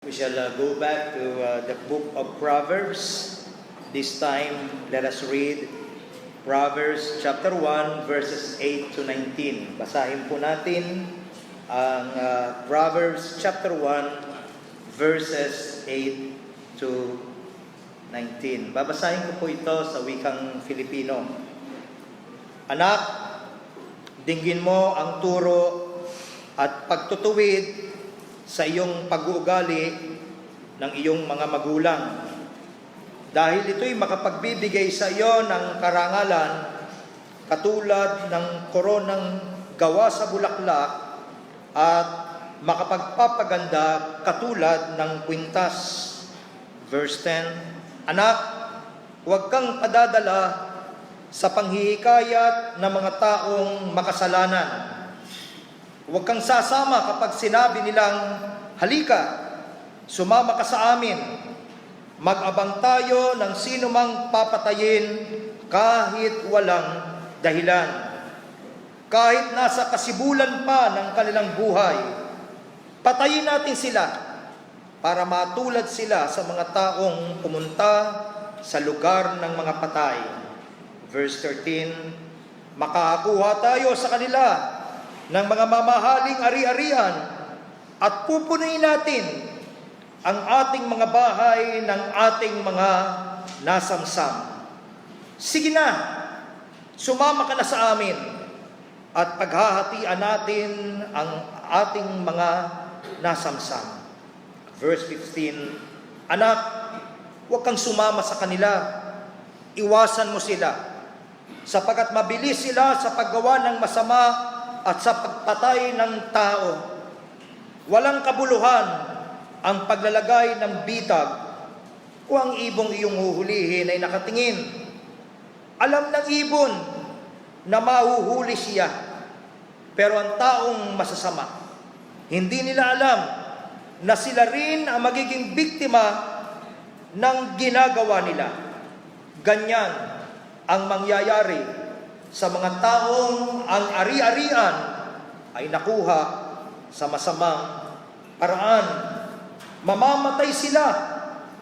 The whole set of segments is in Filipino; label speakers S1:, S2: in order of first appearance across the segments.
S1: We shall go back to the book of Proverbs. This time, let us read Proverbs chapter 1, verses 8 to 19. Basahin po natin ang Proverbs chapter 1, verses 8 to 19. Babasahin ko po ito sa wikang Filipino. Anak, dinggin mo ang turo at pagtutuwid sa iyong pag-uugali ng iyong mga magulang. Dahil ito'y makapagbibigay sa iyo ng karangalan katulad ng koronang gawa sa bulaklak at makapagpapaganda katulad ng kwintas. Verse 10, Anak, huwag kang padadala sa panghihikayat ng mga taong makasalanan. Huwag kang sasama kapag sinabi nilang, halika, sumama ka sa amin. Mag-abang tayo ng sino mang papatayin kahit walang dahilan. Kahit nasa kasibulan pa ng kanilang buhay, patayin natin sila para matulad sila sa mga taong pumunta sa lugar ng mga patay. Verse 13, Makakuha tayo sa kanila ng mga mamahaling ari-arian at pupunuin natin ang ating mga bahay ng ating mga nasamsam. Sige na, sumama ka na sa amin at paghahatian natin ang ating mga nasamsam. Verse 15, Anak, huwag kang sumama sa kanila, iwasan mo sila, sapagkat mabilis sila sa paggawa ng masama at sa pagpatay ng tao. Walang kabuluhan ang paglalagay ng bitag kung ang ibong iyong huhulihin ay nakatingin. Alam ng ibon na mahuhuli siya, pero ang taong masasama, hindi nila alam na sila rin ang magiging biktima ng ginagawa nila. Ganyan ang mangyayari sa mga taong ang ari-arian ay nakuha sa masamang paraan. Mamamatay sila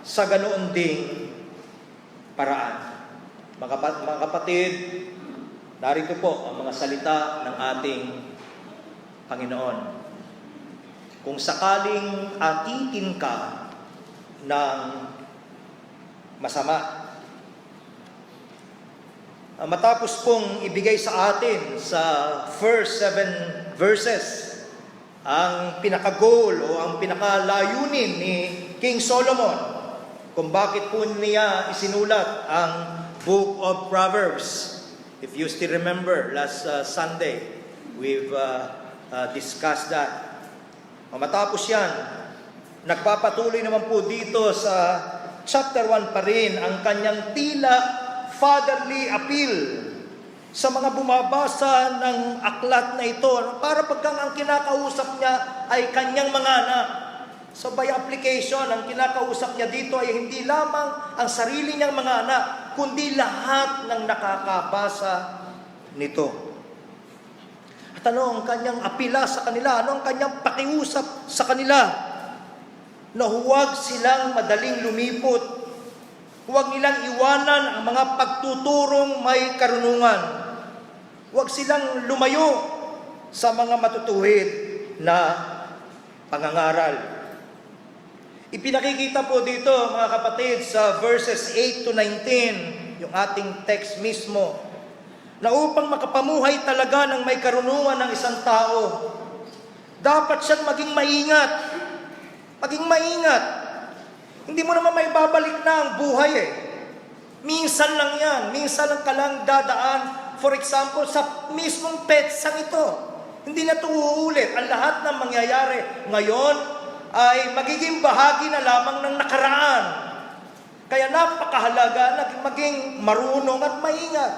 S1: sa ganoon ding paraan. Mga kapatid, narito po ang mga salita ng ating Panginoon. Kung sakaling atitin ka ng masama, matapos pong ibigay sa atin sa first 7 verses ang pinaka-goal o ang pinaka-layunin ni King Solomon kung bakit po niya isinulat ang Book of Proverbs. If you still remember, last Sunday, we've discussed that. Matapos yan, nagpapatuloy naman po dito sa chapter 1 pa rin ang kanyang tila fatherly appeal sa mga bumabasa ng aklat na ito para pagkang ang kinakausap niya ay kanyang mga anak. So by application, ang kinakausap niya dito ay hindi lamang ang sarili niyang mga anak, kundi lahat ng nakakabasa nito. At ano ang kanyang apila sa kanila? Ano ang kanyang pakiusap sa kanila? Na huwag silang madaling lumipot. Huwag nilang iwanan ang mga pagtuturong may karunungan. Huwag silang lumayo sa mga matutuwid na pangangaral. Ipinakikita po dito, mga kapatid, sa verses 8 to 19, yung ating text mismo, na upang makapamuhay talaga ng may karunungan ng isang tao, dapat siyang maging maingat. Maging maingat. Hindi mo naman may babalik na ang buhay eh. Minsan lang yan. Minsan lang ka lang dadaan. For example, sa mismong petsang ito. Hindi na ito uulit. Ang lahat ng mangyayari ngayon ay magiging bahagi na lamang ng nakaraan. Kaya napakahalaga na maging marunong at maingat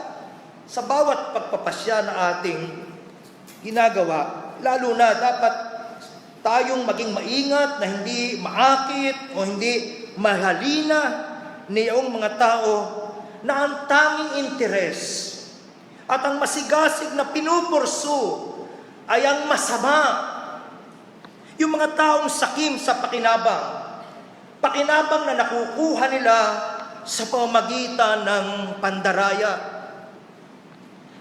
S1: sa bawat pagpapasya na ating ginagawa. Lalo na dapat tayong maging maingat na hindi maakit o hindi mahalina niyong mga tao na ang tanging interes at ang masigasig na pinupursu ay ang masama. Yung mga taong sakim sa pakinabang, pakinabang na nakukuha nila sa pamamagitan ng pandaraya.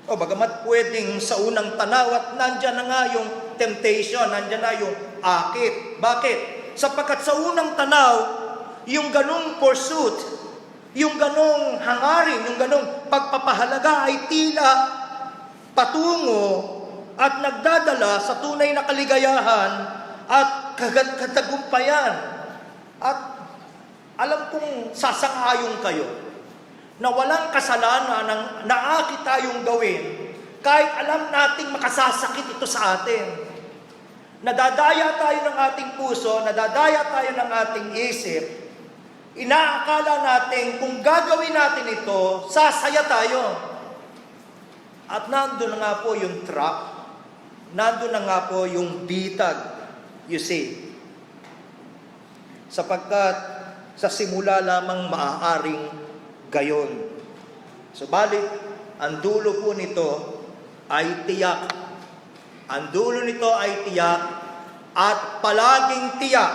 S1: O bagamat pwedeng sa unang tanaw at nandyan na nga yung temptation, nandyan na yung akit. Bakit? Sapagkat sa unang tanaw, yung ganong pursuit, yung ganong hangarin, yung ganong pagpapahalaga ay tila patungo at nagdadala sa tunay na kaligayahan at katagumpayan. At alam kong sasang-ayon kayo na walang kasalanan ng naakit tayong gawin kahit alam nating makasasakit ito sa atin. Nadadaya tayo ng ating puso, nadadaya tayo ng ating isip. Inaakala natin kung gagawin natin ito, sasaya tayo. At nandun na nga po yung trap, nandun na nga po yung bitag, you see. Sapagkat sa simula lamang maaaring gayon. Subalit, ang dulo po nito ay tiyak. Ang dulo nito ay tiyak at palaging tiyak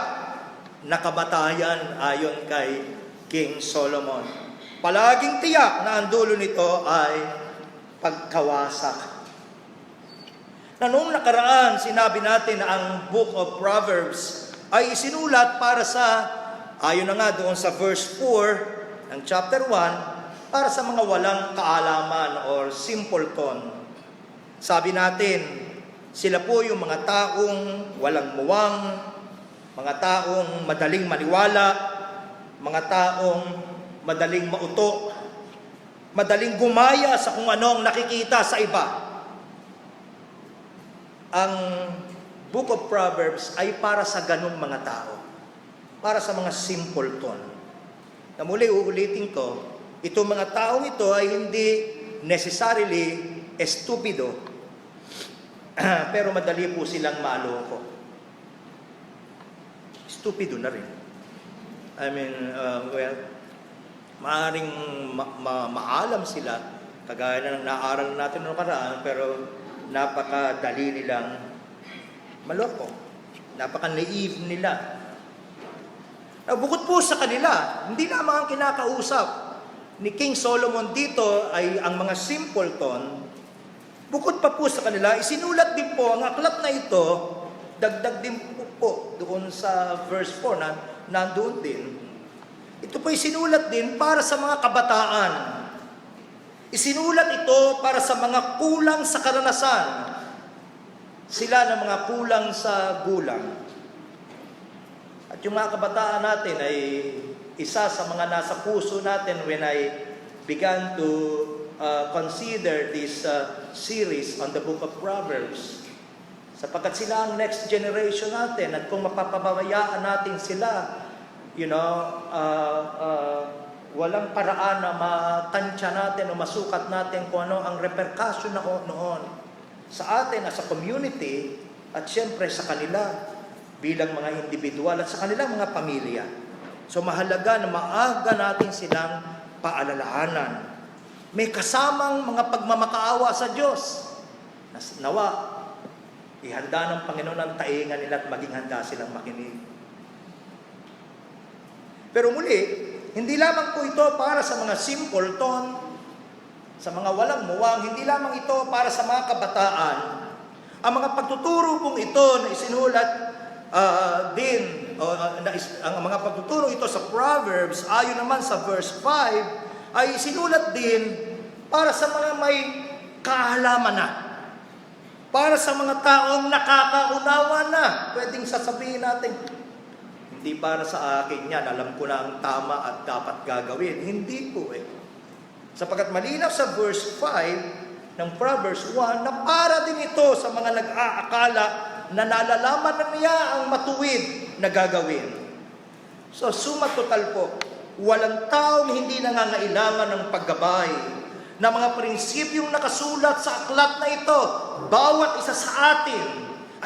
S1: na kamatayan ayon kay King Solomon. Palaging tiyak na ang dulo nito ay pagkawasak. Na noong nakaraan, sinabi natin na ang Book of Proverbs ay isinulat para sa, ayon na nga doon sa verse 4 ng chapter 1, para sa mga walang kaalaman or simpleton. Sabi natin, sila po yung mga taong walang muwang, mga taong madaling maniwala, mga taong madaling mauto, madaling gumaya sa kung ano ang nakikita sa iba. Ang Book of Proverbs ay para sa ganung mga tao, para sa mga simpleton. Na muli uulitin ko, itong mga taong ito ay hindi necessarily estupido, pero madali po silang maloko. Stupido na rin. I mean, maaaring maalam sila, kagaya na ng naaral natin noong karaan, pero napakadali nilang maloko. Napaka-naive nila. Bukod po sa kanila, hindi lamang ang kinakausap ni King Solomon dito ay ang mga simpleton. Bukod pa po sa kanila, isinulat din po ang aklat na ito, dagdag din po doon sa verse 4 na nandoon din. Ito po isinulat din para sa mga kabataan. Isinulat ito para sa mga kulang sa karanasan. Sila na mga kulang sa gulang. At yung mga kabataan natin ay isa sa mga nasa puso natin when I began to consider this series on the Book of Proverbs. Sapagkat sila ang next generation natin at kung mapapabayaan natin sila, walang paraan na matansya natin o masukat natin kung ano ang repercussion na noon sa atin as a community at siyempre sa kanila bilang mga individual at sa kanilang mga pamilya. So mahalaga na maaga natin silang paalalahanan. May kasamang mga pagmamakaawa sa Diyos. Nawa, ihanda ng Panginoon ang taingan nila at maging handa silang makinig. Pero muli, hindi lamang po ito para sa mga simpleton, sa mga walang muwang, hindi lamang ito para sa mga kabataan. Ang mga pagtuturo pong ito na isinulat ang mga pagtuturo ito sa Proverbs, ayon naman sa verse 5, ay isinulat din para sa mga may kaalaman na. Para sa mga taong nakakaunawa na. Pwedeng sasabihin natin, hindi para sa akin yan, alam ko na ang tama at dapat gagawin. Hindi po Sapagkat malinaw sa verse 5 ng Proverbs 1 na para din ito sa mga nag-aakala na nalalaman na niya ang matuwid na gagawin. So, suma total po, walang taong hindi nangangailangan ng paggabay na mga prinsipyong nakasulat sa aklat na ito. Bawat isa sa atin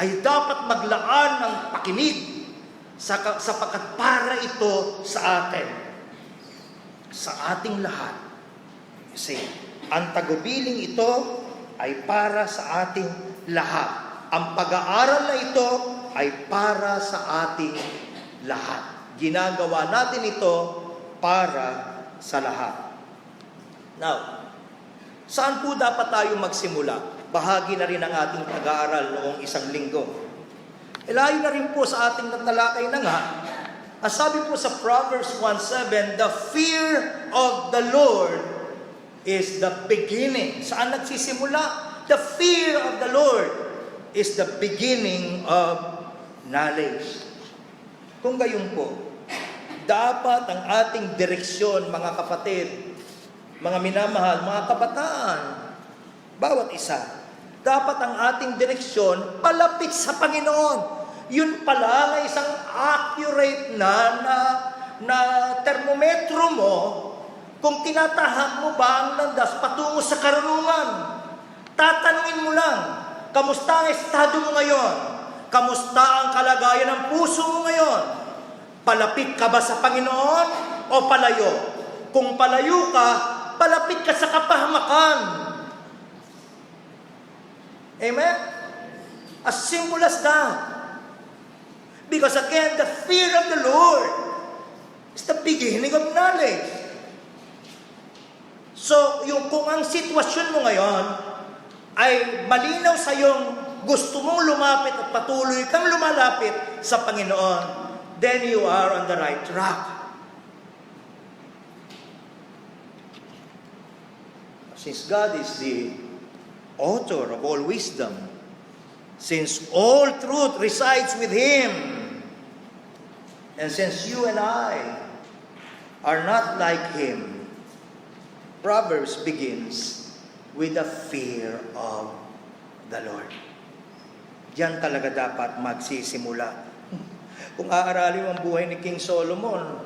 S1: ay dapat maglaan ng pakinig sapagkat para ito sa atin. Sa ating lahat. Kasi ang tagubiling ito ay para sa ating lahat. Ang pag-aaral na ito ay para sa ating lahat. ginagawa natin ito para sa lahat. Now, saan po dapat tayo magsimula? Bahagi na rin ang ating pag-aaral noong isang linggo. Ilayo na rin po sa ating natalakay na nga. Ang sabi po sa Proverbs 1:7, the fear of the Lord is the beginning. Saan nagsisimula? The fear of the Lord is the beginning of knowledge. Kung gayon po, dapat ang ating direksyon, mga kapatid, mga minamahal, mga kabataan, bawat isa, dapat ang ating direksyon palapit sa Panginoon. Yun pala ang isang accurate na termometro mo kung tinatahak mo ba ang landas patungo sa karunungan. Tatanungin mo lang, kamusta ang estado mo ngayon? Kamusta ang kalagayan ng puso mo ngayon? Palapit ka ba sa Panginoon o palayo? Kung palayo ka, palapit ka sa kapahamakan. Amen? As simple as that. Because again, the fear of the Lord is the beginning of knowledge. So, kung ang sitwasyon mo ngayon ay malinaw sa iyong gusto mong lumapit at patuloy kang lumalapit sa Panginoon, then you are on the right track. Since God is the author of all wisdom, since all truth resides with Him, and since you and I are not like Him, Proverbs begins with the fear of the Lord. Diyan talaga dapat magsisimula. Kung aaralin mo ang buhay ni King Solomon,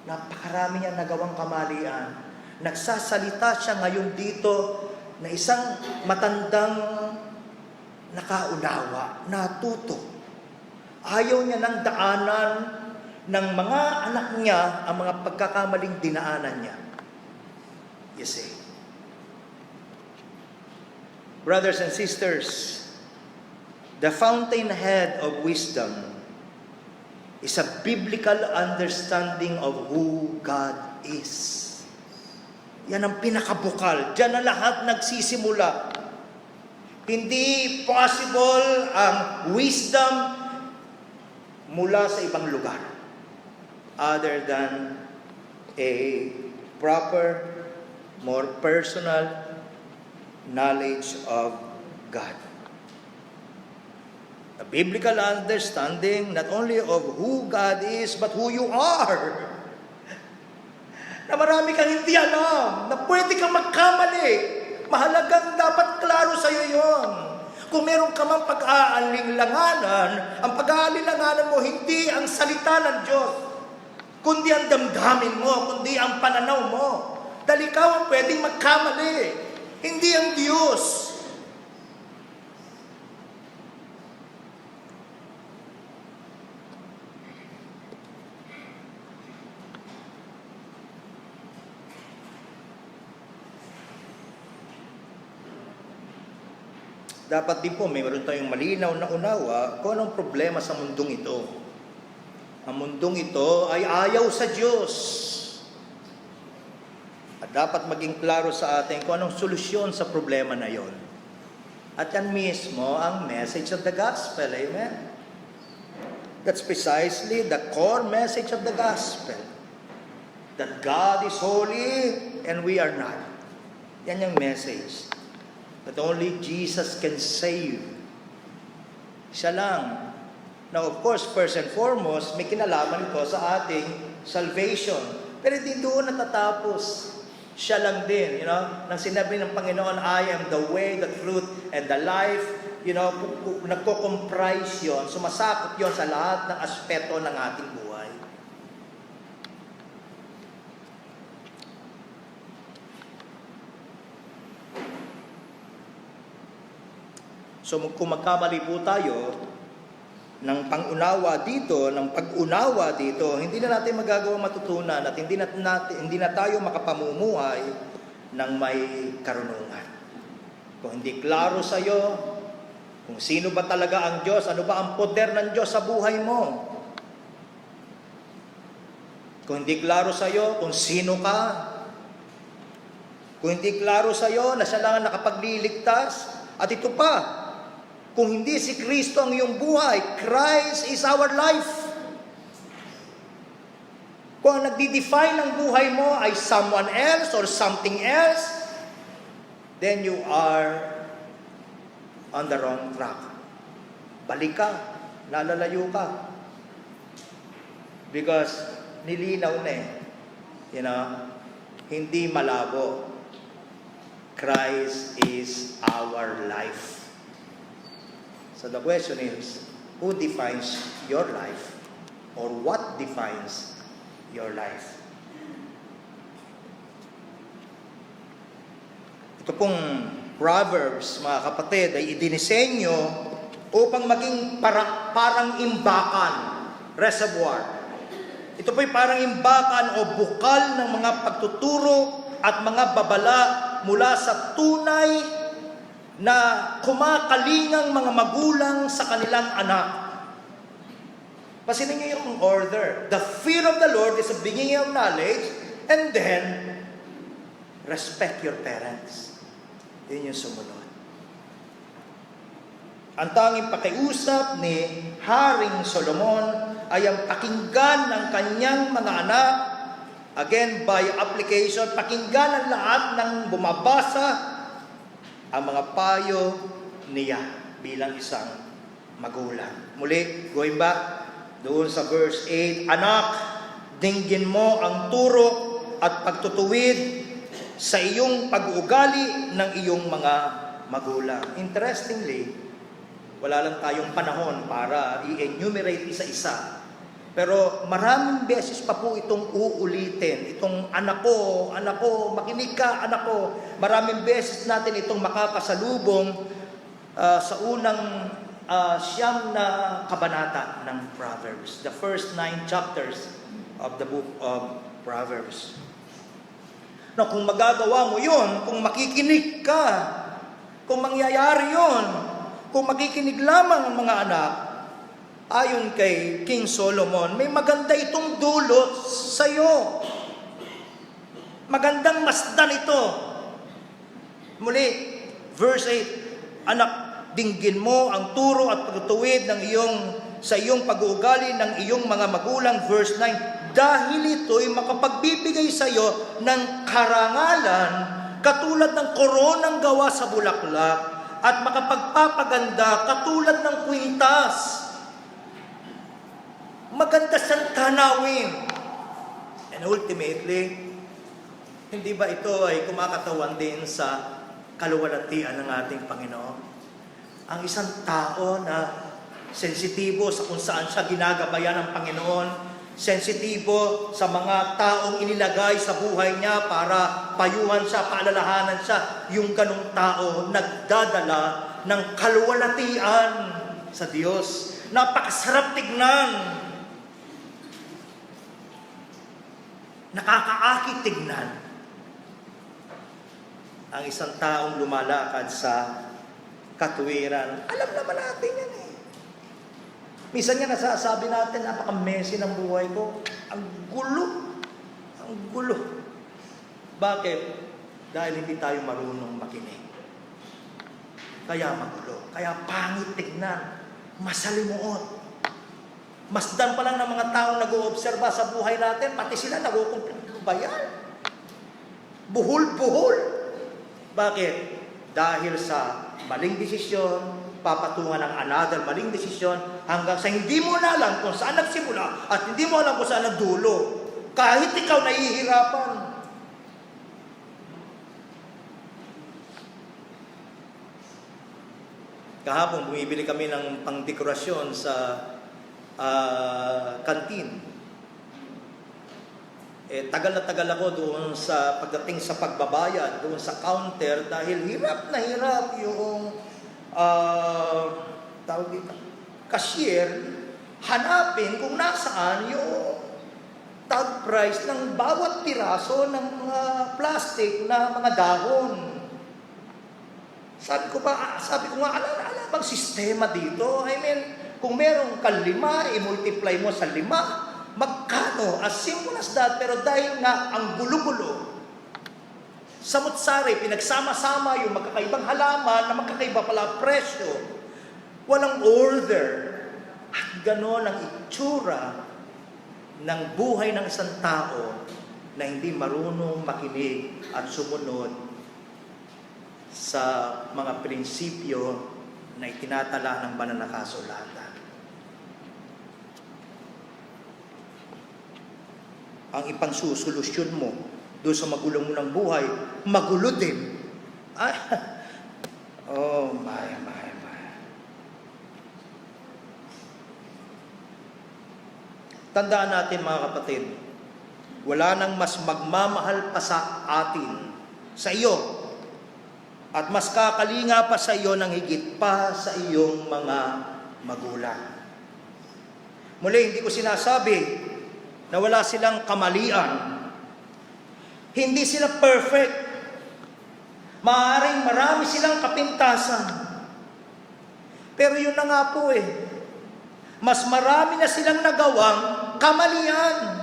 S1: napakarami niyang nagawang kamalian. Nagsasalita siya ngayon dito na isang matandang nakaunawa, natuto. Ayaw niya ng daanan ng mga anak niya ang mga pagkakamaling dinaanan niya. You see. Brothers and sisters, the fountainhead of wisdom is a biblical understanding of who God is. Yan ang pinakabukal. Diyan na lahat nagsisimula. Hindi possible ang wisdom mula sa ibang lugar other than a proper, more personal knowledge of God. A biblical understanding not only of who God is, but who you are. Na marami kang hindi alam, na pwede kang magkamali. Mahalagang dapat klaro sa iyo yon. Kung meron ka mang pag-aalinlanganan, ang pag-aalinlanganan mo hindi ang salita ng Diyos, kundi ang damdamin mo, kundi ang pananaw mo. Dahil ikaw ang pwedeng magkamali, hindi ang Diyos. Dapat din po mayroon tayong malinaw na unawa kung anong problema sa mundong ito. Ang mundong ito ay ayaw sa Diyos. At dapat maging klaro sa atin kung anong solusyon sa problema na yon. At yan mismo ang message of the gospel. Amen? That's precisely the core message of the gospel. That God is holy and we are not. Yan yung message. That only Jesus can save. Siya lang. Now, of course, first and foremost, may kinalaman ito sa ating salvation. Pero hindi doon natatapos. Siya lang din, nang sinabi ng Panginoon, I am the way, the truth, and the life, nagko-comprise yun, sumasakop yun sa lahat ng aspeto ng ating buhay. So kung magkamali po tayo ng pangunawa dito, ng pag-unawa dito, hindi na natin magagawang matutunan at hindi na tayo makapamumuhay ng may karunungan. Kung hindi klaro sa iyo, kung sino ba talaga ang Diyos, ano ba ang poder ng Diyos sa buhay mo, Kung hindi klaro sa iyo kung sino ka, kung hindi klaro sa iyo na siya lang ang nakapagliligtas, at ito pa, kung hindi si Kristo ang iyong buhay, Christ is our life. Kung ang nagdi-define ng buhay mo ay someone else or something else, then you are on the wrong track. Balik ka, lalalayo ka. Because nilinaw na hindi malabo. Christ is our life. So the question is, who defines your life? Or what defines your life? Ito pong Proverbs, mga kapatid, ay idinisenyo upang maging parang imbakan, reservoir. Ito po'y parang imbakan o bukal ng mga pagtuturo at mga babala mula sa tunay na kumakalingang mga magulang sa kanilang anak. Pasinin niyo yung order. The fear of the Lord is the beginning of knowledge, and then respect your parents. Yun yung sumunod. Ang tanging pakiusap ni Haring Solomon ay ang pakinggan ng kanyang mga anak, again by application, pakinggan ang lahat ng bumabasa ang mga payo niya bilang isang magulang. Muli, going back doon sa verse 8, anak, dinggin mo ang turo at pagtutuwid sa iyong pag-uugali ng iyong mga magulang. Interestingly, wala lang tayong panahon para i-enumerate isa-isa. Pero maraming beses pa po itong uulitin. Itong anak ko, makinig ka, anak ko. Maraming beses natin itong makakasalubong sa unang siyam na kabanata ng Proverbs. The first 9 chapters of the book of Proverbs. No, kung magagawa mo yun, kung makikinig ka, kung mangyayari yun, kung makikinig lamang ang mga anak, ayon kay King Solomon, may maganda itong dulot sa iyo. Magandang masdan ito. Muli, verse 8, anak, dinggin mo ang turo at pagtutuwid ng sa iyong pag-uugali ng iyong mga magulang. Verse 9, dahil ito'y makapagbibigay sa iyo ng karangalan katulad ng koronang gawa sa bulaklak at makapagpapaganda katulad ng kwintas. Maganda siyang tanawin. And ultimately, hindi ba ito ay kumakatawan din sa kaluwalhatian ng ating Panginoon? Ang isang tao na sensitibo sa kung saan siya ginagabayan ng Panginoon, sensitibo sa mga taong inilagay sa buhay niya para payuhan siya, paalalahanan siya, yung ganong tao nagdadala ng kaluwalhatian sa Diyos. Napakasarap tignan. Nakakaakit tignan ang isang taong lumalakad sa katuwiran. Alam naman natin yan eh. Minsan nga nasasabi natin, napaka-messy ng buhay ko. Ang gulo. Ang gulo. Bakit? Dahil hindi tayo marunong makinig. Kaya magulo. Kaya pangit tignan. Masalimuot. Masdan pa lang ng mga taong nag-oobserba sa buhay natin, pati sila nag-ukumbayan. Buhol-buhol. Bakit? Dahil sa maling desisyon, papatungan ng another maling desisyon, hanggang sa hindi mo na alam kung saan nagsimula at hindi mo alam kung saan nagdulo. Kahit ikaw nahihirapan. Kahapon, bumibili kami ng pangdekorasyon sa kantin. Tagal na tagal ako doon sa pagdating sa pagbabayad, doon sa counter, dahil hirap na hirap yung tawag dito, cashier, hanapin kung nasaan yung tag price ng bawat piraso ng mga plastic na mga dahon. Sabi ko nga, ala bang sistema dito? I mean, kung meron ka 5, i-multiply mo sa 5, magkano as simple as that, pero dahil nga ang gulo-gulo, samut-sari, pinagsama-sama yung magkakaibang halaman na magkakaiba pala presyo, walang order, at ganon ang itsura ng buhay ng isang tao na hindi marunong makinig at sumunod sa mga prinsipyo na itinatala ng banal na kasulatan. Ang ipangsusolusyon mo doon sa magulo mo ng buhay, magulo din. Oh my. Tandaan natin mga kapatid, wala nang mas magmamahal pa sa atin, sa iyo, at mas kakalinga pa sa iyo ng higit pa sa iyong mga magulang. Muli, hindi ko sinasabi na wala silang kamalian. Hindi sila perfect. Maaaring marami silang kapintasan. Pero yun na nga po mas marami na silang nagawang kamalian.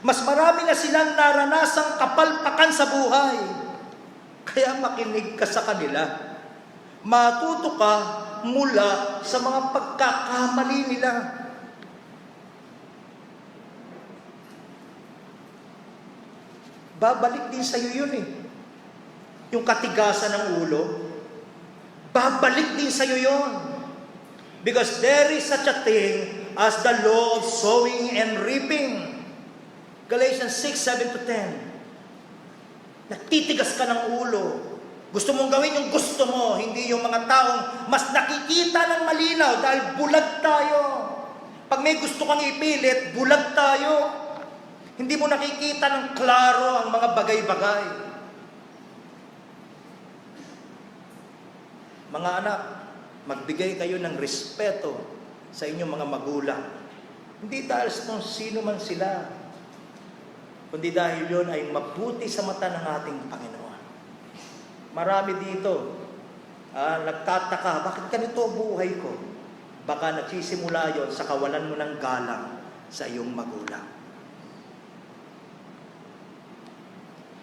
S1: Mas marami na silang naranasang kapalpakan sa buhay. Kaya makinig ka sa kanila. Matuto ka mula sa mga pagkakamali nila. Babalik din sa iyo yun Yung katigasan ng ulo, babalik din sa iyo yun. Because there is such a thing as the law of sowing and reaping. Galatians 6:7-10. Natitigas ka ng ulo. Gusto mong gawin yung gusto mo, hindi yung mga taong mas nakikita ng malinaw dahil bulag tayo. Pag may gusto kang ipilit, bulag tayo. Hindi mo nakikita ng klaro ang mga bagay-bagay. Mga anak, magbigay kayo ng respeto sa inyong mga magulang. Hindi dahil kung sino man sila, kundi dahil yun ay mabuti sa mata ng ating Panginoon. Marami dito, nagtataka, bakit ganito ang buhay ko? Baka nagsisimula yon sa kawalan mo ng galang sa iyong magulang.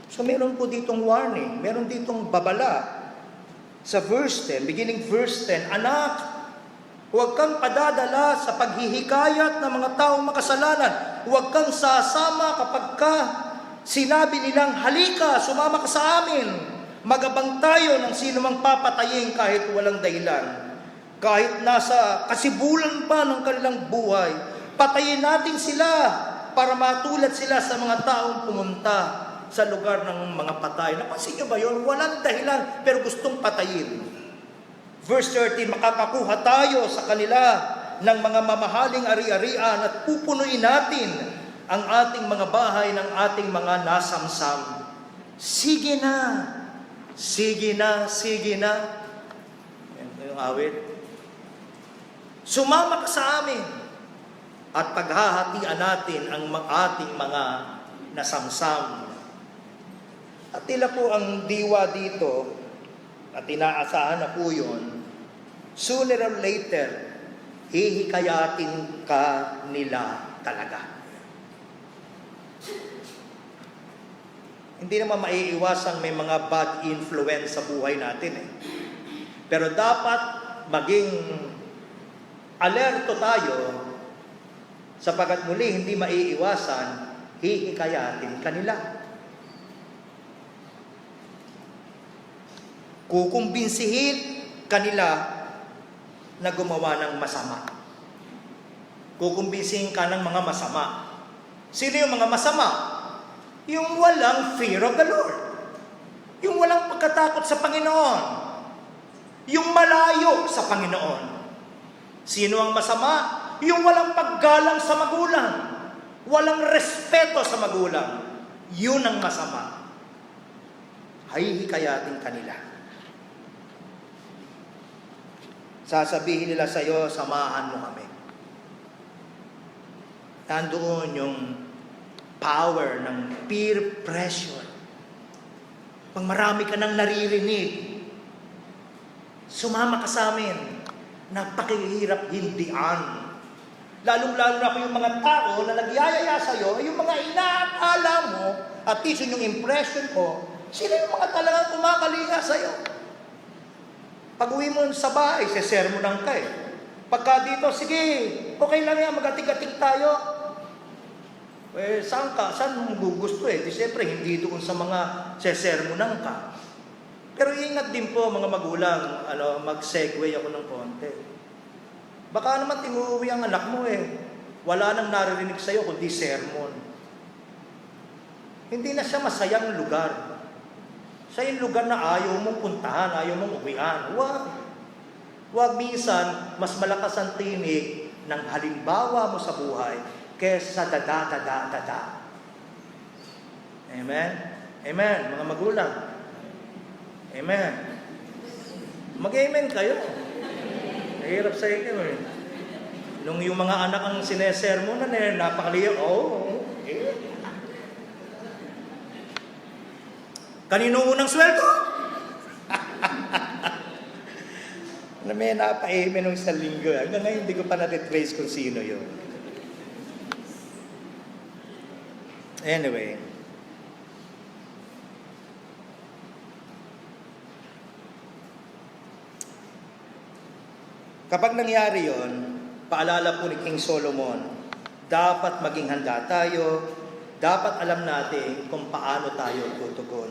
S1: So meron po ditong warning, meron ditong babala. Sa verse 10, beginning verse 10, Anak, huwag kang padadala sa paghihikayat ng mga taong makasalanan. Huwag kang sasama kapag sinabi nilang, halika, sumama ka sa amin. Magabang tayo ng sino mang papatayin kahit walang dahilan. Kahit nasa kasibulan pa ng kanilang buhay, patayin natin sila para matulad sila sa mga taong pumunta sa lugar ng mga patay. Napansin nyo ba yun? Walang dahilan, pero gustong patayin. Verse 13, makakakuha tayo sa kanila ng mga mamahaling ari-arian at pupunuin natin ang ating mga bahay ng ating mga nasamsam. Sige na. Sige na, sige na. Yan yung awit. Sumama ka sa amin at paghahatian natin ang ating mga nasamsam. At tila po ang diwa dito, at inaasahan na po yun, sooner or later, hihikayatin ka nila talaga. Hindi naman maiiwasang may mga bad influence sa buhay natin Pero dapat maging alerto tayo sapagkat muli hindi maiiwasan, hihikayatin ka nila. Kukumbinsihin kanila na gumawa ng masama. Kukumbinsihin ka ng mga masama. Sino yung mga masama? Yung walang fear of the Lord. Yung walang pagkatakot sa Panginoon. Yung malayo sa Panginoon. Sino ang masama? Yung walang paggalang sa magulang. Walang respeto sa magulang. Yun ang masama. Hihikayatin kanila. Sasabihin nila sa iyo, samahan mo kami. Nandoon yung power ng peer pressure. Pag marami ka nang naririnig, sumama ka sa amin. Napakahirap hindian. Lalong-lalo na kung yung mga tao na nagyayaya sa'yo, ay yung mga inaakala mo, at least yung impression ko, sila yung mga talagang kumakalinga sa'yo. Pag uwi mo sa bahay, sesermonan ka eh. Pagka dito, sige, okay lang yan, mag-atig-atig tayo. Saan ka? Saan mo gugusto eh? Di siyempre, hindi doon sa mga sesermonan ka. Pero ingat din po mga magulang, mag-segue ako ng konti. Baka naman tinuwi ang anak mo eh. Wala nang naririnig sa'yo kundi sermon. Hindi na siya masayang lugar. Siya yung lugar na ayaw mong puntahan, ayaw mong uwian. Huwag minsan, mas malakas ang tinig ng halimbawa mo sa buhay kesa dada. Amen? Amen, mga magulang. Amen. Mag-amen kayo. Nahirap sa inyo eh. Nung yung mga anak ang sinesermonan eh, napakaliyo. Kanino unang sweldo? May napa-amen nung isang linggo. Hanggang ngayon, hindi ko pa na-trace kung sino yun. Anyway. Kapag nangyari yon, paalala po ni King Solomon, dapat maging handa tayo, dapat alam natin kung paano tayo tutugon.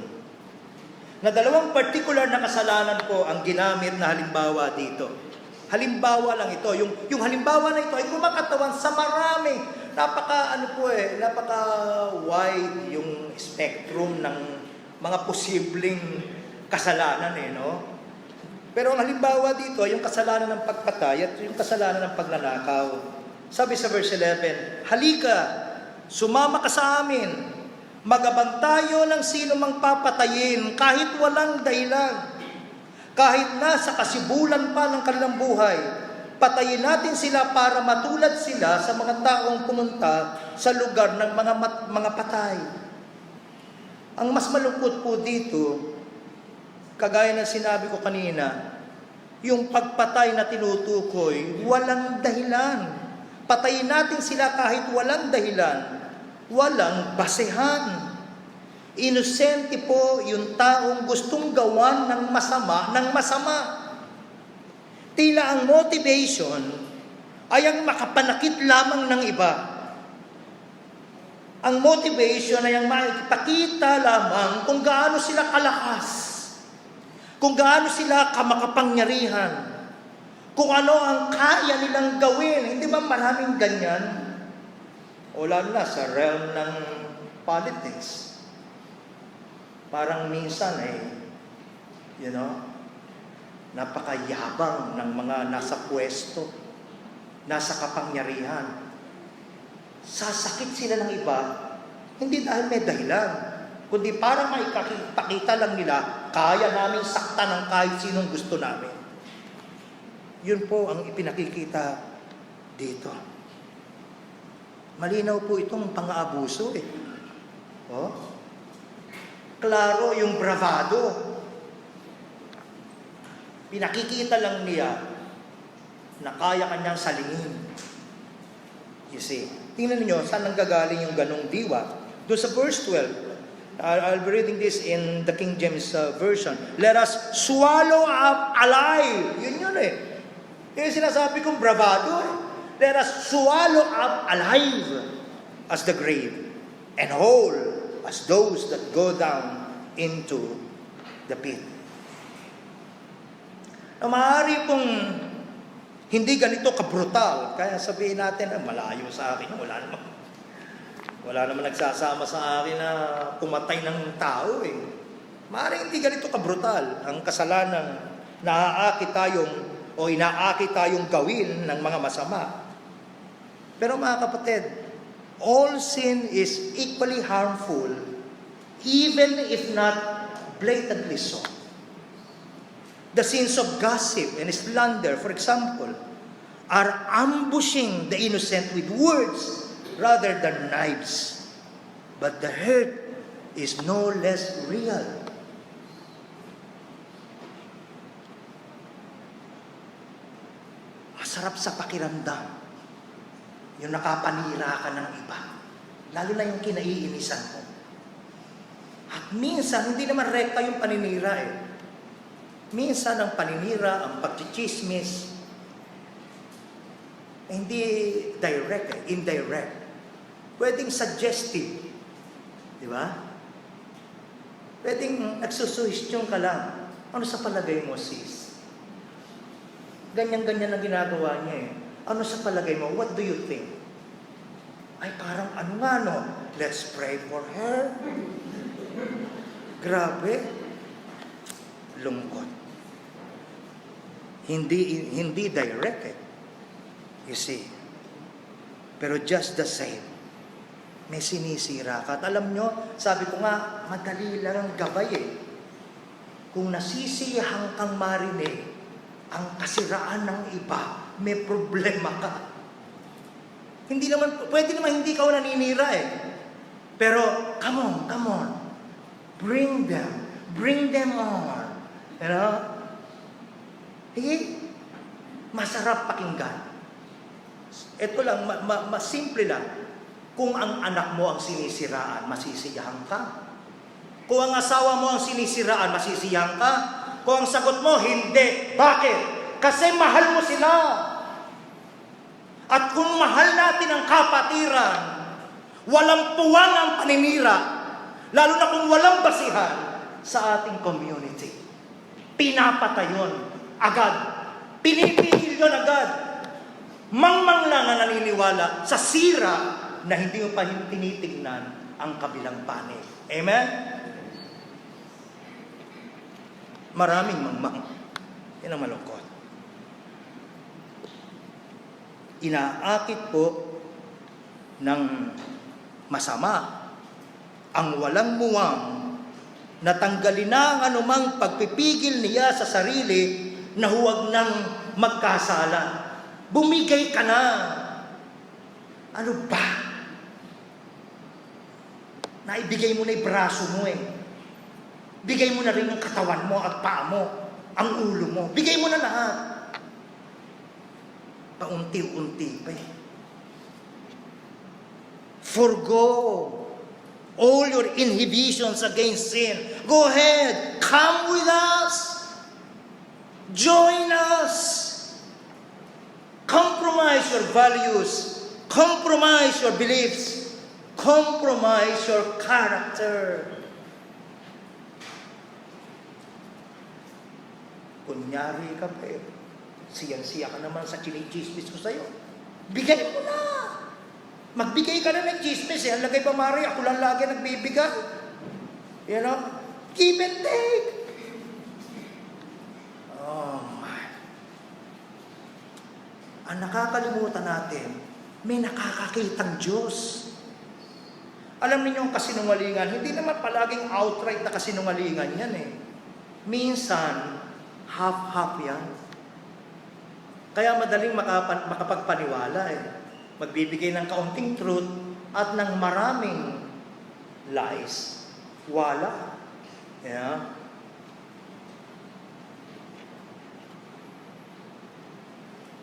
S1: Na dalawang particular na kasalanan po ang ginamit na halimbawa dito. Halimbawa lang ito. Yung halimbawa na ito ay kumakatawan sa marami. Napaka wide yung spectrum ng mga posibleng kasalanan eh, no? Pero ang halimbawa dito ay yung kasalanan ng pagpatay at yung kasalanan ng pagnanakaw. Sabi sa verse 11, halika, sumama ka sa amin. Magabang tayo ng sino mang papatayin kahit walang dahilan. Kahit nasa kasibulan pa ng kanilang buhay, patayin natin sila para matulad sila sa mga taong pumunta sa lugar ng mga patay. Ang mas malungkot po dito, kagaya ng sinabi ko kanina, yung pagpatay na tinutukoy, walang dahilan. Patayin natin sila kahit walang dahilan. Walang basehan. Inosente po yung taong gustong gawan ng masama. Tila ang motivation ay ang makapanakit lamang ng iba. Ang motivation ay ang makipakita lamang kung gaano sila kalakas, kung gaano sila kamakapangyarihan, kung ano ang kaya nilang gawin. Hindi ba maraming ganyan? O lalo na sa realm ng politics. Parang minsan napakayabang ng mga nasa pwesto, nasa kapangyarihan. Sasakit sila ng iba, hindi dahil may dahilan, kundi para maipakita lang nila, kaya namin saktan ng kahit sinong gusto namin. Yun po ang ipinakikita dito. Malinaw po itong pang-aabuso eh. Klaro yung bravado. Pinakikita lang niya na kaya kanyang salingin. You see, tingnan niyo saan nanggagaling yung ganong diwa. Doon sa verse 12, I'll be reading this in the King James Version. Let us swallow up alive. Yun eh. Yung sinasabi kong bravado eh. Let us swallow up alive as the grave, and whole as those that go down into the pit. Na maaari pong hindi ganito kabrutal, kaya sabihin natin, malayo sa akin, wala naman nagsasama sa akin na pumatay ng tao eh. Maaari hindi ganito kabrutal ang kasalanan na inaakit tayong gawin ng mga masama. Pero mga kapatid, all sin is equally harmful, even if not blatantly so. The sins of gossip and slander, for example, are ambushing the innocent with words rather than knives. But the hurt is no less real. Masarap sa pakiramdam Yung nakapanira ka ng iba. Lalo na yung kinaiinisan mo. At minsan, hindi naman rekta yung paninira eh. Minsan ang paninira, ang pagchichismis, hindi direct eh, indirect. Pwedeng suggestive. Di ba? Pwedeng nagsusuhestyon ka lang. Ano sa palagay mo, sis? Ganyan-ganyan ang ginagawa niya eh. Ano sa palagay mo? What do you think? Ay, parang ano nga no? Let's pray for her. Grabe. Lungkot. Hindi direct eh. You see. Pero just the same, may sinisira ka. At alam nyo, sabi ko nga, madali lang ang gabay eh. Kung nasisiyahan kang marinig ang kasiraan ng iba, may problema ka. Hindi naman, pwede naman hindi ka naninira eh. Pero, come on. Bring them on. You know? Masarap pakinggan. Ito lang, simple lang. Kung ang anak mo ang sinisiraan, masisiyahan ka. Kung ang asawa mo ang sinisiraan, masisiyahan ka. Kung ang sagot mo, hindi. Bakit? Kasi mahal mo sila. At kung mahal natin ang kapatiran, walang puwang ang paninira, lalo na kung walang basihan sa ating community. Pinapatay yun agad. Pinipigil yun agad. Mangmang lang ang naniniwala sa sira na hindi mo pa tinitignan ang kabilang panig. Amen? Maraming mangmang. Yan ang malungkot. Inaakit po ng masama ang walang muwang na tanggalin na ang anumang pagpipigil niya sa sarili na huwag nang magkasala. Bumigay ka na. Ano ba? Naibigay mo na yung braso mo eh. Bigay mo na rin yung katawan mo at paa mo, ang ulo mo. Bigay mo na lahat. Paunti-unti pa eh. Forgo all your inhibitions against sin. Go ahead. Come with us. Join us. Compromise your values. Compromise your beliefs. Compromise your character. Kunyari ka pa eh. Siyan-siya ka naman sa chinichismis ko sa'yo. Bigay mo na. Magbigay ka na ng chismis eh. Ang lagay pa mari, ako lang lagi nagbibigay. You know? Give and take. Oh my. Ang nakakalimutan natin, may nakakakitang Diyos. Alam niyo ang kasinungalingan, hindi naman palaging outright na kasinungalingan yan eh. Minsan, half-half yan. Kaya madaling makapagpaniwala eh. Magbibigay ng kaunting truth at ng maraming lies. Wala. Yeah.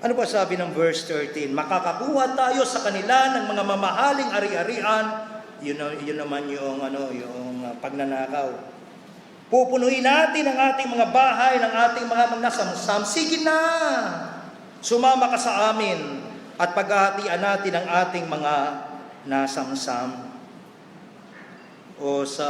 S1: Ano pa sabi ng verse 13? Makakakuha tayo sa kanila ng mga mamahaling ari-arian. Yun naman yung pagnanakaw. Pupunuin natin ang ating mga bahay, ng ating mga nasamsam. Sige na! Sumama ka sa amin at paghahatian natin ang ating mga nasamsam. O sa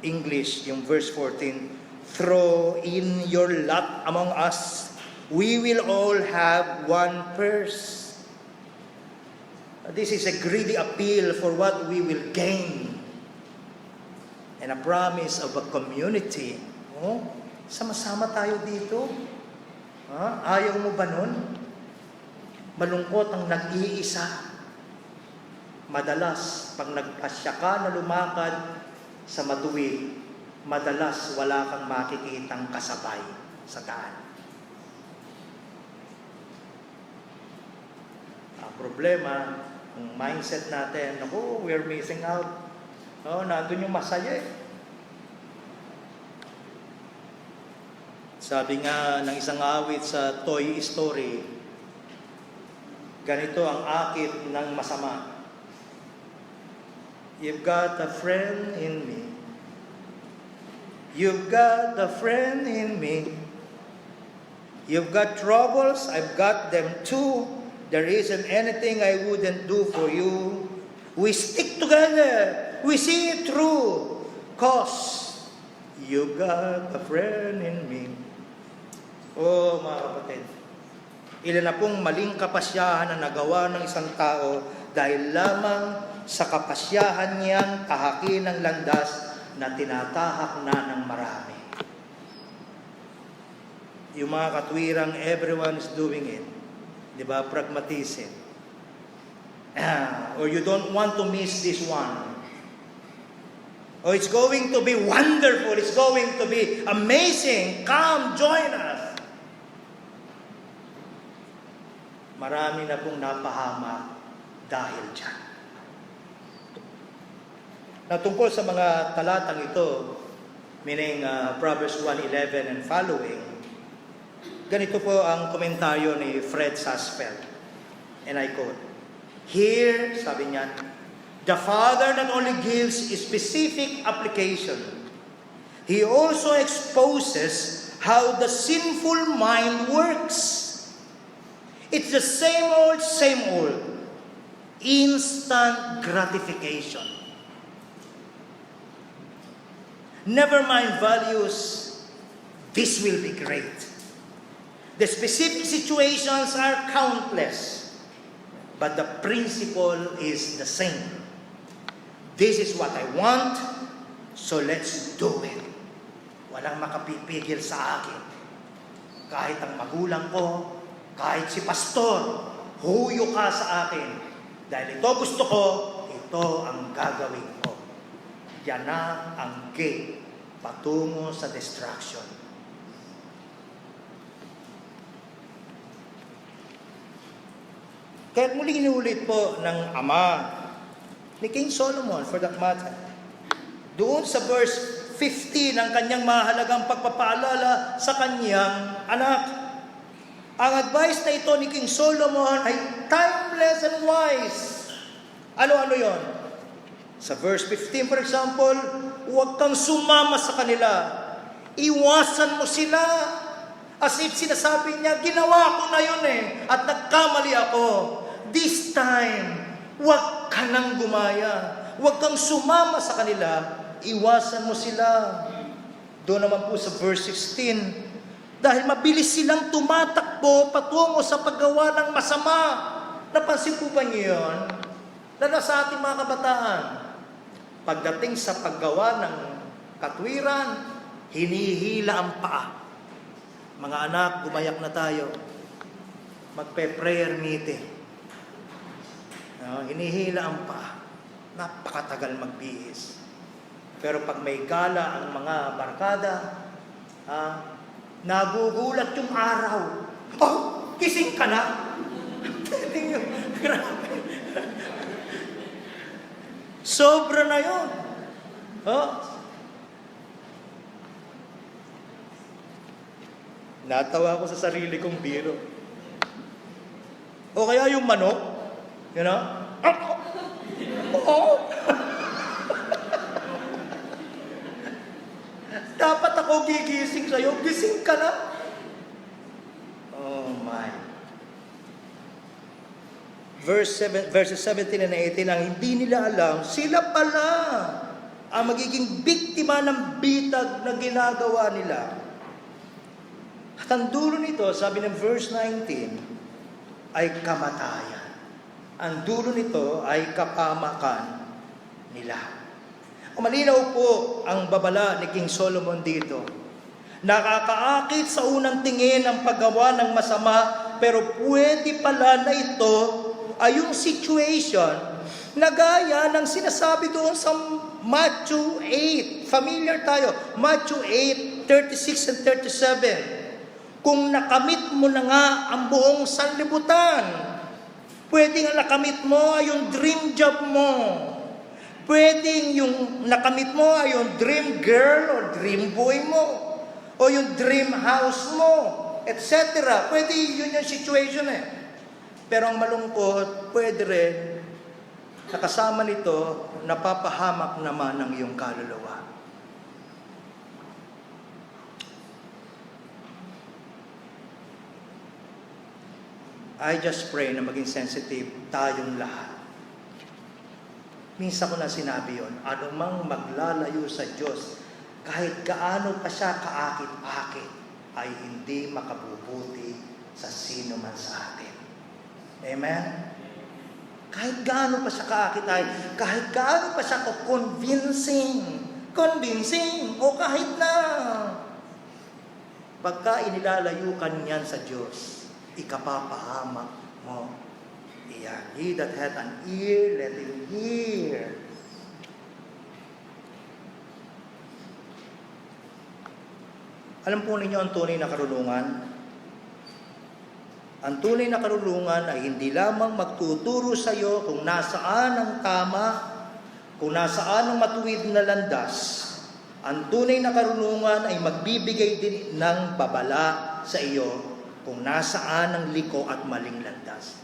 S1: English, yung verse 14, throw in your lot among us. We will all have one purse. This is a greedy appeal for what we will gain. And a promise of a community. Oh, sama-sama tayo dito. Ayaw mo ba nun? Malungkot ang nag-iisa. Madalas, pag nagpasya ka na lumakad sa matuwid, madalas wala kang makikitang kasabay sa daan. Ang problema, ang mindset natin, we're missing out. Nandun yung masaya eh. Sabi nga ng isang awit sa Toy Story, Ganito ang akit ng masama. You've got a friend in me. You've got a friend in me. You've got troubles, I've got them too. There isn't anything I wouldn't do for you. We stick together. We see it through. 'Cause you got a friend in me. Oh, mga kapatid, ilan na pong maling kapasyahan na nagawa ng isang tao dahil lamang sa kapasyahan niyang tahakin ng landas na tinatahak na ng marami. Yung mga katwirang everyone is doing it. Di ba? Pragmatism. Or you don't want to miss this one. Oh, it's going to be wonderful. It's going to be amazing. Come, join us. Marami na pong napahama dahil dyan. Tungkol sa mga talatang ito, meaning Proverbs 1:11 and following, ganito po ang komentaryo ni Fred Sarsfeld. And I quote, "Here," sabi niya, "the Father not only gives a specific application, He also exposes how the sinful mind works. It's the same old, instant gratification. Never mind values, this will be great. The specific situations are countless, but the principle is the same. This is what I want, so let's do it." Walang makapipigil sa akin. Kahit ang magulang ko, kahit si pastor, huyo ka sa akin. Dahil ito gusto ko, ito ang gagawin ko. Yan na ang gate patungo sa destruction. Kaya muling inulit po ng ama, ni King Solomon for that matter, doon sa verse 15 ang kanyang mahalagang pagpapaalala sa kanyang anak. Ang advice na ito ni King Solomon ay timeless and wise. Ano-ano yon? Sa verse 15, for example, huwag kang sumama sa kanila. Iwasan mo sila. As if sinasabi niya, ginawa ko na yun at nagkamali ako. This time, huwag ka nang gumaya. Huwag kang sumama sa kanila. Iwasan mo sila. Doon naman po sa verse 16, dahil mabilis silang tumatakbo patungo sa paggawa ng masama. Napansin po ba niyo yun? Lalo sa ating mga kabataan, pagdating sa paggawa ng katwiran, hinihila ang paa. Mga anak, gumayak na tayo. Magpe-prayer meeting. Hinihila ang paa. Napakatagal magbihis. Pero pag may gala ang mga barkada, nagugulat yung araw. Oh, gising ka na? Grabe. Sobra na yun. Natawa ko sa sarili kong biro. O kaya yung manok, you know? Oo. Dapat ako gigising sa'yo. Gising ka na. Oh my. Verses 17 and 18, ang hindi nila alam, sila pala ang magiging biktima ng bitag na ginagawa nila. At ang dulo nito, sabi ng verse 19, ay kamatayan. Ang dulo nito ay kapamakan nila. Malinaw po ang babala ni King Solomon dito. Nakakaakit sa unang tingin ang paggawa ng masama, pero pwede pala na ito ay yung situation na gaya ng sinasabi doon sa Matthew 8. Familiar tayo. Matthew 8:36 and 37. Kung nakamit mo na nga ang buong sanlibutan, pwedeng nakamit mo ay yung dream job mo. Pwedeng yung nakamit mo ay yung dream girl o dream boy mo. O yung dream house mo, etc. Pwede yun yung situation Pero ang malungkot, pwede rin, nakasama nito, napapahamak naman ang iyong kaluluwa. I just pray na maging sensitive tayong lahat. Minsan ko na sinabi yon, anumang maglalayo sa Diyos, kahit gaano pa siya kaakit-akit, ay hindi makabubuti sa sino man sa atin. Amen? Kahit gaano pa siya kaakit-akit, kahit gaano pa siya convincing, o kahit na, pagka inilalayo ka niyan sa Diyos, ikapapahamak mo iyan. He that hath an ear, let him hear. Alam po ninyo ang tunay na karunungan? Ang tunay na karunungan ay hindi lamang magtuturo sa iyo kung nasaan ang tama, kung nasaan ang matuwid na landas. Ang tunay na karunungan ay magbibigay din ng babala sa iyo kung nasaan ang liko at maling landas.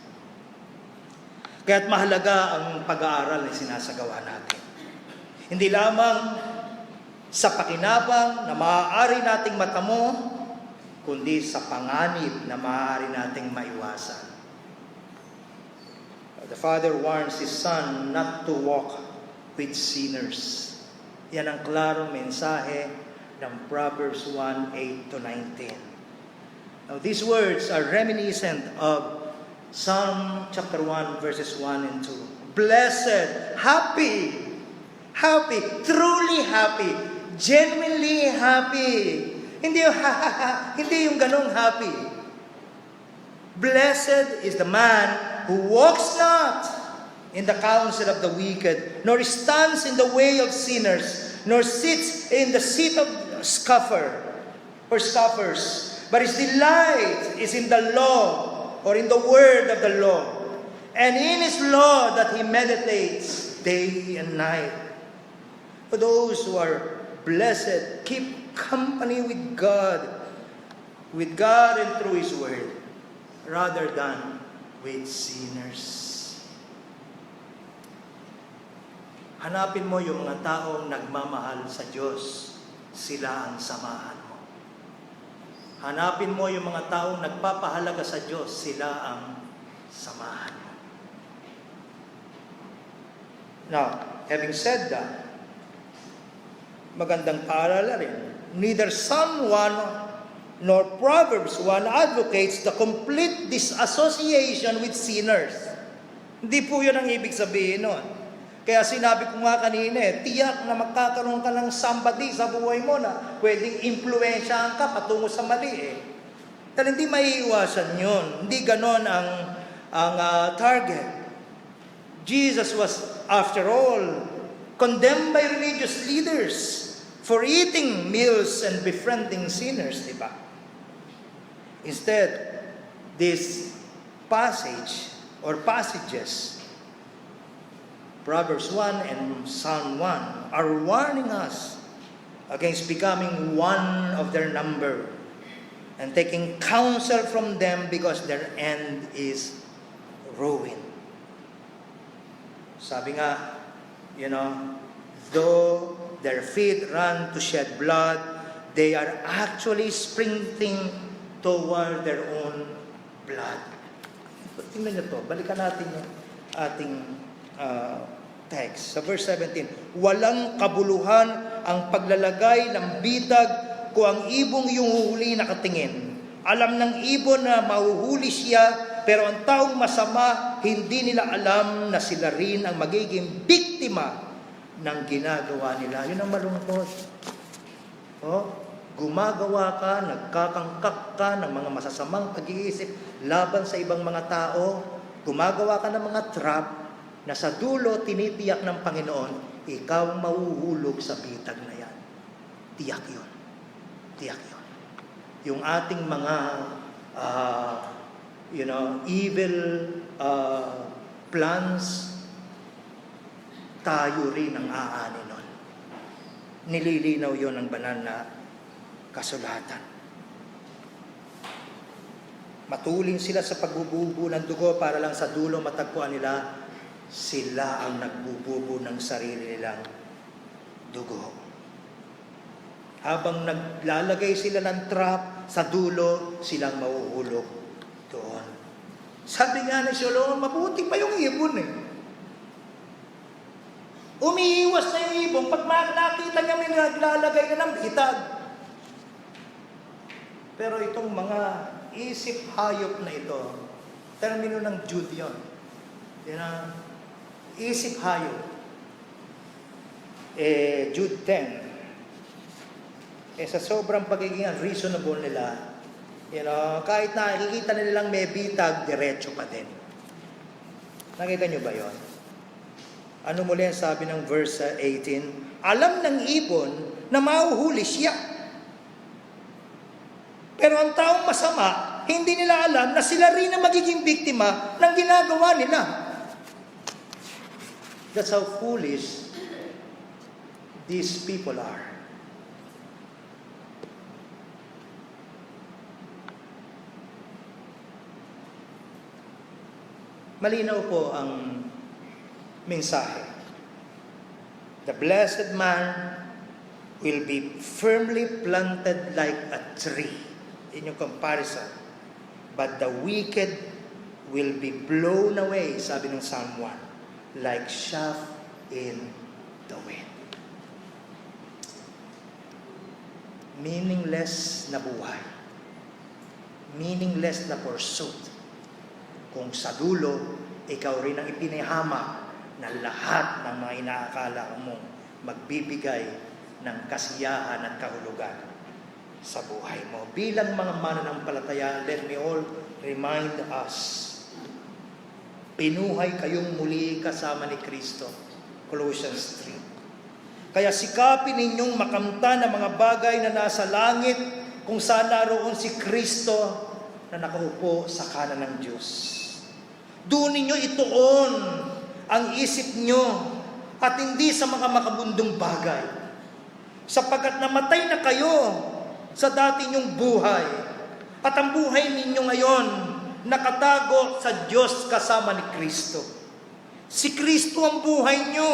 S1: Kaya't mahalaga ang pag-aaral na sinasagawa natin. Hindi lamang sa pakinabang na maaari nating matamo, kundi sa panganib na maaari nating maiwasan. The Father warns His Son not to walk with sinners. Yan ang klarong mensahe ng Proverbs 1:8-19. Now, these words are reminiscent of Psalm chapter 1, verses 1 and 2. Blessed, happy, truly happy, genuinely happy. Hindi yung ganong happy. Blessed is the man who walks not in the counsel of the wicked, nor stands in the way of sinners, nor sits in the seat of scoffers. But his delight is in the law, or in the word of the law, and in his law that he meditates day and night. For those who are blessed, keep company with God and through His word, rather than with sinners. Hanapin mo yung mga taong nagmamahal sa Diyos, sila ang samahan mo. Hanapin mo yung mga taong nagpapahalaga sa Diyos, sila ang samahan mo. Now, having said that, magandang paalala rin, neither Psalm 1 nor Proverbs 1 advocates the complete disassociation with sinners. Hindi po yun ang ibig sabihin nun. Kaya sinabi ko nga kanina, tiyak na magkakaroon ka ng somebody sa buhay mo na pwedeng impluwensyahan ka patungo sa mali . Dahil hindi maiiwasan yun. Hindi ganon ang target. Jesus was, after all, condemned by religious leaders for eating meals and befriending sinners, di ba? Instead, this passage or passages, Proverbs 1 and Psalm 1, are warning us against becoming one of their number and taking counsel from them because their end is ruin. Sabi nga, though their feet run to shed blood, they are actually sprinting toward their own blood. Tingnan nyo to, balikan natin yung ating text. Sa verse 17, walang kabuluhan ang paglalagay ng bitag kung ang ibong yung huhuli nakatingin. Alam ng ibon na mahuhuli siya, pero ang taong masama, hindi nila alam na sila rin ang magiging biktima ng ginagawa nila. Yun ang malungkot. Gumagawa ka, nagkakangkak ka ng mga masasamang pag-iisip laban sa ibang mga tao. Gumagawa ka ng mga trap na sa dulo tinitiyak ng Panginoon, ikaw mahuhulog sa bitag na yan. Tiyak yun. Tiyak yun. Yung ating mga evil plans, tayo rin ang aani nun. Nililinaw yun ng banal na kasulatan. Matulin sila sa pagbububo ng dugo para lang sa dulo matagpuan nila sila ang nagbububo ng sarili nilang dugo. Habang naglalagay sila ng trap sa dulo, silang mauhulog doon. Sabi nga ni Solomon, mabuti pa yung ibon eh. Umiiwas na yung ibon pag nakita niya may naglalagay na ng bitag. Pero itong mga isip hayop na ito, termino ng Jude yun. Yan ang isip hayop. Jude 10. Sa sobrang pagiging unreasonable nila, kahit nakikita na nilang may bitag, diretso pa din. Nakita nyo ba yon? Ano muli ang sabi ng verse 18? Alam ng ibon na mahuhuli siya. Pero ang taong masama, hindi nila alam na sila rin ang magiging biktima ng ginagawa nila. That's how foolish these people are. Malinaw po ang mensahe. The blessed man will be firmly planted like a tree in your comparison. But the wicked will be blown away, sabi ng Psalm 1, like chaff in the wind. Meaningless na buhay. Meaningless na pursuit. Kung sa dulo, ikaw rin ang ipinahama na lahat ng mga inaakala mong magbibigay ng kasiyahan at kahulugan sa buhay mo. Bilang mga mananampalataya, let me all remind us, pinuhay kayong muli kasama ni Kristo. Colossians 3. Kaya sikapin ninyong makamtan ng mga bagay na nasa langit kung saan naroon si Kristo na nakaupo sa kanan ng Diyos. Doon ninyo ituon ang isip nyo at hindi sa mga makabundong bagay. Sapagkat namatay na kayo sa dati nyong buhay at ang buhay ninyo ngayon nakatago sa Diyos kasama ni Kristo. Si Kristo ang buhay nyo.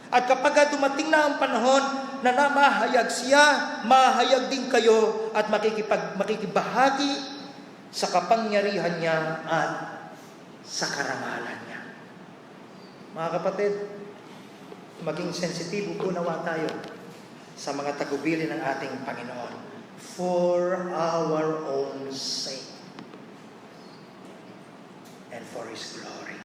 S1: At kapag dumating na ang panahon na namahayag siya, mahayag din kayo at makikibahagi sa kapangyarihan niya at sa karangalan niya. Mga kapatid, maging sensitibo po nawa tayo sa mga tagubilin ng ating Panginoon for our own sake and for His glory.